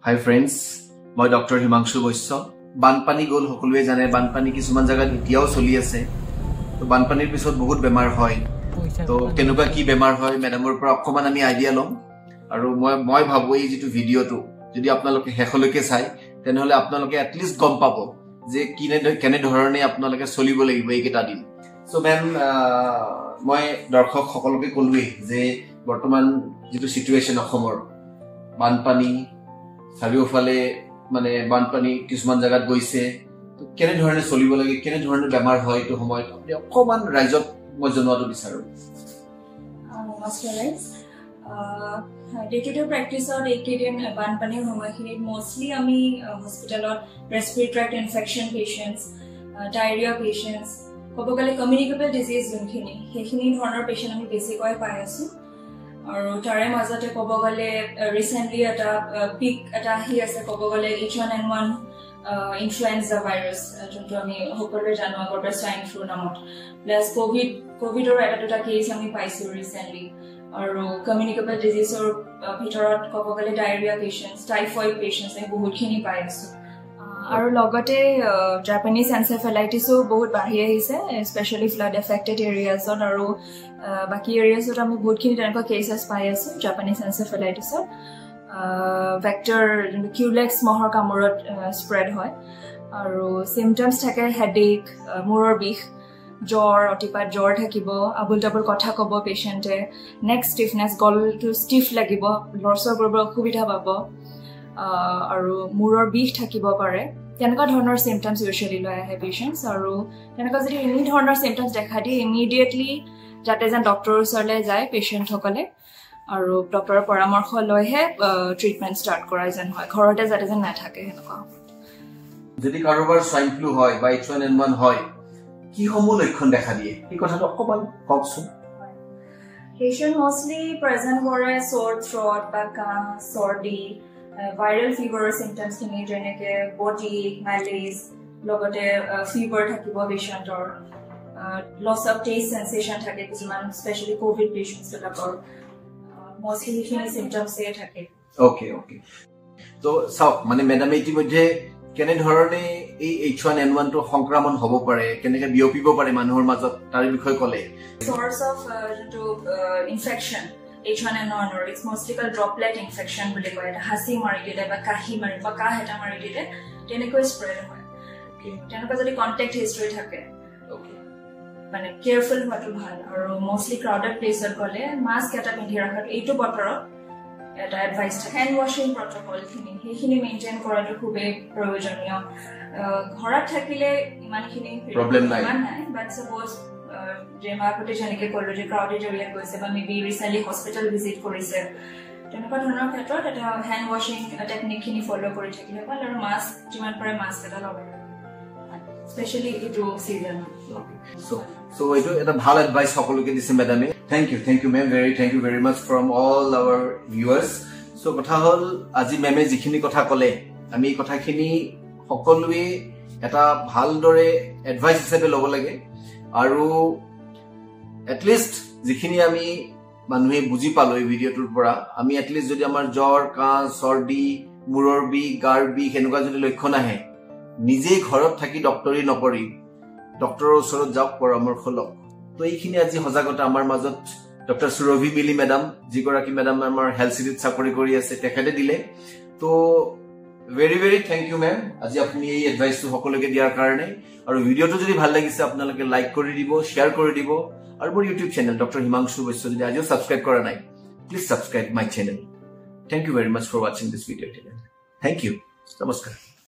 Hi friends, মই doctor Himanshu Baishya বানপানী গল সকলোৱে জানে বানপানী কিছুমান জায়গাত এতিয়াও চলি আছে তো বানপানীৰ পিছত বহুত বেমাৰ হয় তো কেনেকুৱা কি বেমাৰ হয় মেডামৰ পৰা অকমান আমি আইডিয়া লম আৰু মই ভাবো এই যেটো ভিডিওটো যদি আপোনালোকে হেখলৈকে চাই তেনেহলে আপোনালোকে at least গম পাব যে কেনে ধৰণে আপোনালোকে চলিব লাগিব এই কেটা দিন সো মেম মই দৰ্শক সকলোকে কলুৱে যে বৰ্তমান যেটো সিচুৱেচন অসমৰ বানপানী চাৰিওফালে মানে বানপানী কিছুমান জায়গাত গৈছে তো কেনে ধৰণে চলিব লাগে কেনে ধৰণে বেমাৰ হয় তো সময়ত আপুনি অকমান ৰাইজক মই জনোৱাটো বিচাৰো day-to-day practice or AKDM বানপানী সময়খিনিত mostly আমি হস্পিটালত respiratory tract infection patients, diarrhea patients, কবগলে communicable disease যোনখিনি সেইখিনি ধৰণৰ পেশেন্ট আমি বেছিকৈ পাই আছো আৰু তাৰে মাজতে কবগলে ৰিসেন্টলি এটা পিক এটা আহি আছে কবগলে H1N1 ইনফ্লুয়েঞ্জা ভাইৰাছ যোনটো আমি সকলোৱে জানো আগৰ পৰা swine flu নামত প্লাস কোভিডৰ এটা দুটা কেছ আমি পাইছো ৰিসেন্টলি আৰু কমিউনিকেবল ডিজিজৰ ভিতৰত কবগলে ডায়েৰিয়া পেশেন্টস টাইফয়েড পেশেন্টস এই বহুতখিনি পাই আছো আৰু লগতে জাপানিজ এনসেফেলাইটিসও বহুত বাঢ়ি আহিছে স্পেশালি ফ্লাড এফেক্টেড এৰিয়াছত আৰু বাকি এৰিয়াছত আমি বহুতখিনি তেনেকুৱা কেसेছ পাই আছো জাপানিজ এনসেফেলাইটিসৰ ভেক্টৰ কিউলেক্স মহৰ কামোৰত স্প্ৰেড হয় আৰু সিম্পটমস থাকে হেডেক মূৰৰ বিষ জ্বৰ অতিপাত জ্বৰ থাকিব আবুল তাবুল কথা কব পেশেন্টে নেক ষ্টিফনেস গলটো ষ্টিফ লাগিব লৰচৰ কৰিব অসুবিধা পাব আৰু মূৰৰ বিষ থাকিব পাৰে তেনেকুৱা ধৰণৰ সিম্পটমস ইউজুৱেলি লৈ আহে পেশেন্টস আৰু তেনেকুৱা যদি এনি ধৰণৰ সিম্পটমস দেখা দিয়ে ইমিডিয়েটলি যাতে যেন ডক্টৰৰ ওচৰলৈ যায় পেশেন্ট সকলে আৰু ডক্টৰৰ পৰামৰ্শ লৈহে ট্ৰিটমেন্ট ষ্টাৰ্ট কৰা যেন হয় ঘৰতে যাতে যেন নাথাকে হেনেকুৱা যদি কাৰোবাৰ swine flu হয় বা H1N1 হয় কি সমূহ লক্ষণ দেখা দিয়ে এই কথাটো অকমান কওকচোন patient mostly present কৰে sore throat বা কাহ চৰ্দি viral fever symptoms খিনি যেনেকে body malaise লগতে fever থাকিব পেশেন্টৰ loss of taste sensation থাকে কিছুমান স্পেশালি কোভিড পেশেন্টস বিলাকৰ mostly খিনি symptoms এ থাকে ওকে তো সাও মানে ম্যাডাম ইতিমধ্যে কেনে ধৰণে এই H1N1 টো সংক্ৰমণ হ'ব পাৰে কেনেকে বিয়পিব পাৰে মানুহৰ মাজত তাৰ বিষয়ে ক'লে source of infection H1N1 or it's mostly called droplet infection বুলি কয় এটা হাসি মাৰি দিলে বা কাহি মাৰি বা কাহ এটা মাৰি দিলে তেনেকৈ স্প্ৰেড হয় ওকে তেনেকুৱা যদি কন্টাক্ট হিষ্টৰী থাকে ওকে মানে কেয়াৰফুল হোৱাটো ভাল আৰু মোস্টলি ক্ৰাউডেড প্লেছত গলে মাস্ক এটা পিন্ধি ৰাখাটো এইটো বতৰত এটা এডভাইস হ্যান্ড ওয়াশিং প্ৰটোকল খিনি সেইখিনি মেইনটেইন কৰাটো খুবেই প্ৰয়োজনীয় ঘৰত থাকিলে ইমানখিনি প্ৰবলেম নাই বাট সাপোজ যেমাকতে যেনেকে কলো যে ক্ৰাউডেড এৰিয়াত গৈছে বা মেবি ৰিসেন্টলি হস্পিটাল ভিজিট কৰিছে তেনেকুৱা ধৰণৰ ক্ষেত্ৰত এটা হ্যান্ড ওয়াশিং টেকনিক খিনি ফলো কৰি থাকিলে ভাল আৰু মাস্ক যিমান পাৰে মাস্ক এটা লগাব স্পেশালি ইটো সিজন so এইটো এটা ভাল এডভাইস সকলোকে দিছে ম্যাডামে thank you ma'am thank you very much from all our viewers so কথা হল আজি মেমে যিখিনি কথা ক'লে আমি এই কথাখিনি সকলোৱে এটা ভাল দৰে এডভাইস হিচাপে ল'ব লাগে আৰু at least যিখিনি আমি মানুহে বুজি পালো এই ভিডিওটোৰ পৰা আমি at least যদি আমাৰ জ্বৰ কাহ চৰ্দি মূৰৰ বিষ গাৰ বিষ এনেকুৱা যদি লক্ষণ আহে নিজে ঘৰত থাকি ডক্টৰী নকৰি ডক্টৰৰ ওচৰত যাওক পৰামৰ্শ লওক তো এইখিনি আজি সজাগতা আমাৰ মাজত ডক্টৰ সুৰভি মিলি মেডাম যিগৰাকী মেডাম আমাৰ হেলথ সিটিত চাকৰি কৰি আছে তেখেতে দিলে তো very thank you ma'am আজি আপুনি এই এডভাইসটো সকলোকে দিয়াৰ কাৰণে আৰু ভিডিওটো যদি ভাল লাগিছে আপোনালোকে লাইক কৰি দিব শেয়াৰ কৰি দিব আৰু মোৰ YouTube channel doctor Himanshu Baishya যদি আজিও সাবস্ক্ৰাইব কৰা নাই please subscribe my channel thank you very much for watching this video today thank you নমস্কাৰ